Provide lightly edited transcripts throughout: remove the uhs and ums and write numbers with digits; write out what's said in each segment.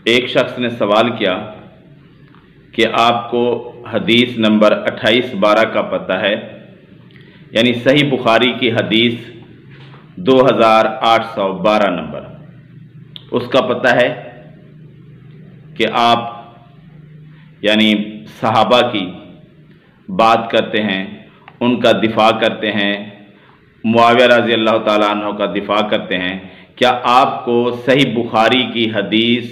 ایک شخص نے سوال کیا کہ آپ کو حدیث نمبر 2812 کا پتہ ہے، یعنی صحیح بخاری کی حدیث 2812 نمبر، اس کا پتہ ہے کہ آپ یعنی صحابہ کی بات کرتے ہیں، ان کا دفاع کرتے ہیں، معاویہ رضی اللہ تعالیٰ عنہ کا دفاع کرتے ہیں۔ کیا آپ کو صحیح بخاری کی حدیث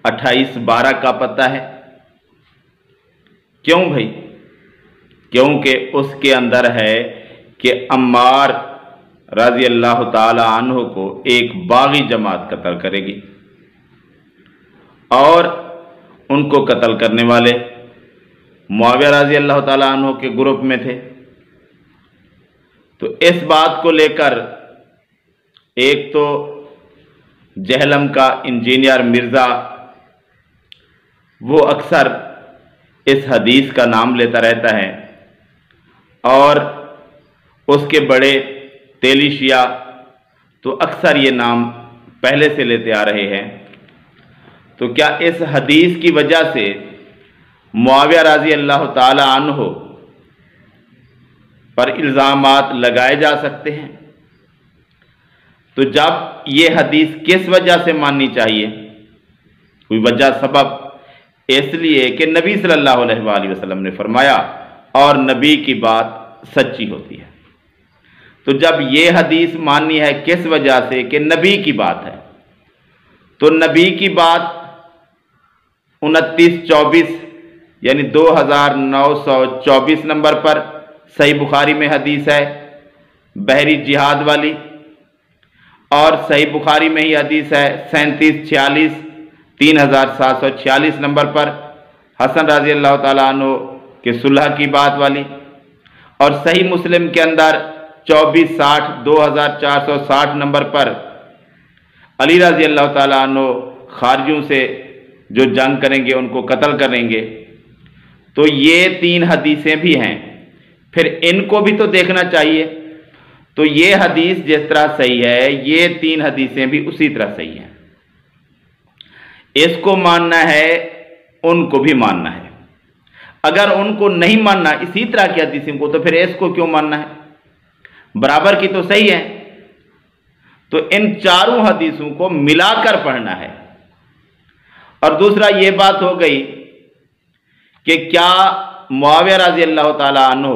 2812 کا پتہ ہے؟ کیوں بھائی؟ کیونکہ اس کے اندر ہے کہ عمار رضی اللہ تعالی عنہ کو ایک باغی جماعت قتل کرے گی، اور ان کو قتل کرنے والے معاویہ رضی اللہ تعالی عنہ کے گروپ میں تھے۔ تو اس بات کو لے کر ایک تو جہلم کا انجینئر مرزا وہ اکثر اس حدیث کا نام لیتا رہتا ہے، اور اس کے بڑے تیلی شیعہ تو اکثر یہ نام پہلے سے لیتے آ رہے ہیں۔ تو کیا اس حدیث کی وجہ سے معاویہ رضی اللہ تعالی عنہ پر الزامات لگائے جا سکتے ہیں؟ تو جب یہ حدیث کس وجہ سے ماننی چاہیے؟ کوئی وجہ سبب، اس لیے کہ نبی صلی اللہ علیہ وآلہ وسلم نے فرمایا، اور نبی کی بات سچی ہوتی ہے۔ تو جب یہ حدیث ماننی ہے کس وجہ سے کہ نبی کی بات ہے، تو نبی کی بات 2924 یعنی 2924 نمبر پر صحیح بخاری میں حدیث ہے بحری جہاد والی، اور صحیح بخاری میں ہی حدیث ہے 3746 3746 نمبر پر حسن رضی اللہ تعالیٰ عنہ کے صلح کی بات والی، اور صحیح مسلم کے اندر 2460 2460 نمبر پر علی رضی اللہ تعالیٰ عنہ خارجیوں سے جو جنگ کریں گے ان کو قتل کریں گے۔ تو یہ 3 حدیثیں بھی ہیں، پھر ان کو بھی تو دیکھنا چاہیے۔ تو یہ حدیث جس طرح صحیح ہے، یہ 3 حدیثیں بھی اسی طرح صحیح ہیں۔ اس کو ماننا ہے، ان کو بھی ماننا ہے۔ اگر ان کو نہیں ماننا اسی طرح کی حدیثوں کو، تو پھر اس کو کیوں ماننا ہے؟ برابر کی تو صحیح ہے۔ تو ان 4 حدیثوں کو ملا کر پڑھنا ہے۔ اور دوسرا یہ بات ہو گئی کہ کیا معاویہ رضی اللہ تعالی عنہ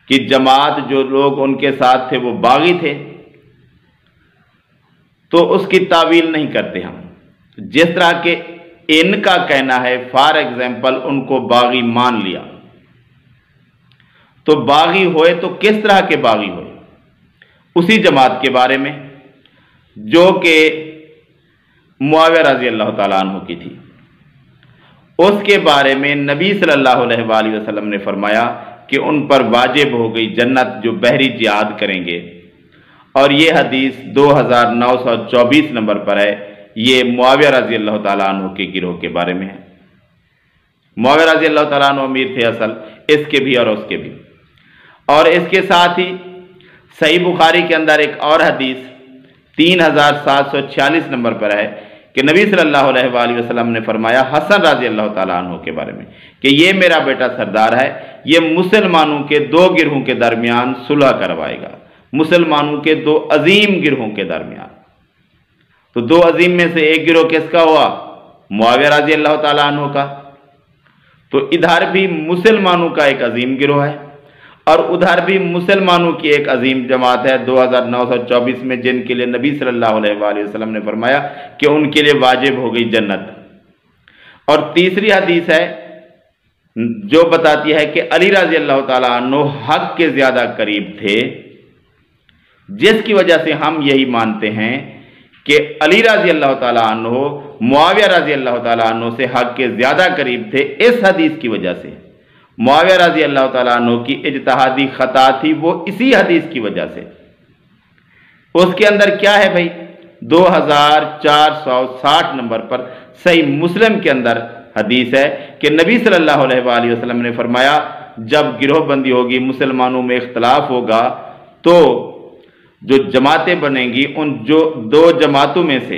کی جماعت جو لوگ ان کے ساتھ تھے وہ باغی تھے؟ تو اس کی تعویل نہیں کرتے ہم، جس طرح کہ ان کا کہنا ہے فار ایگزامپل ان کو باغی مان لیا، تو باغی ہوئے تو کس طرح کے باغی ہوئے؟ اسی جماعت کے بارے میں جو کہ معاویہ رضی اللہ تعالیٰ عنہ کی تھی، اس کے بارے میں نبی صلی اللہ علیہ وآلہ وسلم نے فرمایا کہ ان پر واجب ہو گئی جنت جو بحری جہاد کریں گے، اور یہ حدیث 2924 نمبر پر ہے۔ یہ معاویہ رضی اللہ تعالیٰ عنہ کے گروہ کے بارے میں ہے۔ معاویہ رضی اللہ تعالیٰ عنہ امیر تھے اصل، اس کے بھی اور اس کے بھی۔ اور اس کے ساتھ ہی صحیح بخاری کے اندر ایک اور حدیث 3746 نمبر پر ہے کہ نبی صلی اللہ علیہ وآلہ وسلم نے فرمایا حسن رضی اللہ تعالیٰ عنہ کے بارے میں کہ یہ میرا بیٹا سردار ہے، یہ مسلمانوں کے 2 گروہوں کے درمیان صلح کروائے گا، مسلمانوں کے 2 عظیم گروہوں کے درمیان۔ تو 2 عظیم میں سے ایک گروہ کس کا ہوا؟ معاویہ رضی اللہ تعالیٰ عنہ کا۔ تو ادھر بھی مسلمانوں کا ایک عظیم گروہ ہے، اور ادھر بھی مسلمانوں کی ایک عظیم جماعت ہے 2924 میں، جن کے لیے نبی صلی اللہ علیہ وآلہ وسلم نے فرمایا کہ ان کے لیے واجب ہو گئی جنت۔ اور تیسری حدیث ہے جو بتاتی ہے کہ علی رضی اللہ تعالیٰ عنہ حق کے زیادہ قریب تھے، جس کی وجہ سے ہم یہی مانتے ہیں کہ علی رضی اللہ تعالیٰ عنہ معاویہ رضی اللہ تعالیٰ عنہ سے حق کے زیادہ قریب تھے۔ اس حدیث کی وجہ سے معاویہ رضی اللہ تعالیٰ عنہ کی اجتہادی خطا تھی، وہ اسی حدیث کی وجہ سے۔ اس کے اندر کیا ہے بھائی؟ 2460 نمبر پر صحیح مسلم کے اندر حدیث ہے کہ نبی صلی اللہ علیہ وآلہ وسلم نے فرمایا جب گروہ بندی ہوگی، مسلمانوں میں اختلاف ہوگا، تو جو جماعتیں بنیں گی ان جو 2 جماعتوں میں سے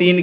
3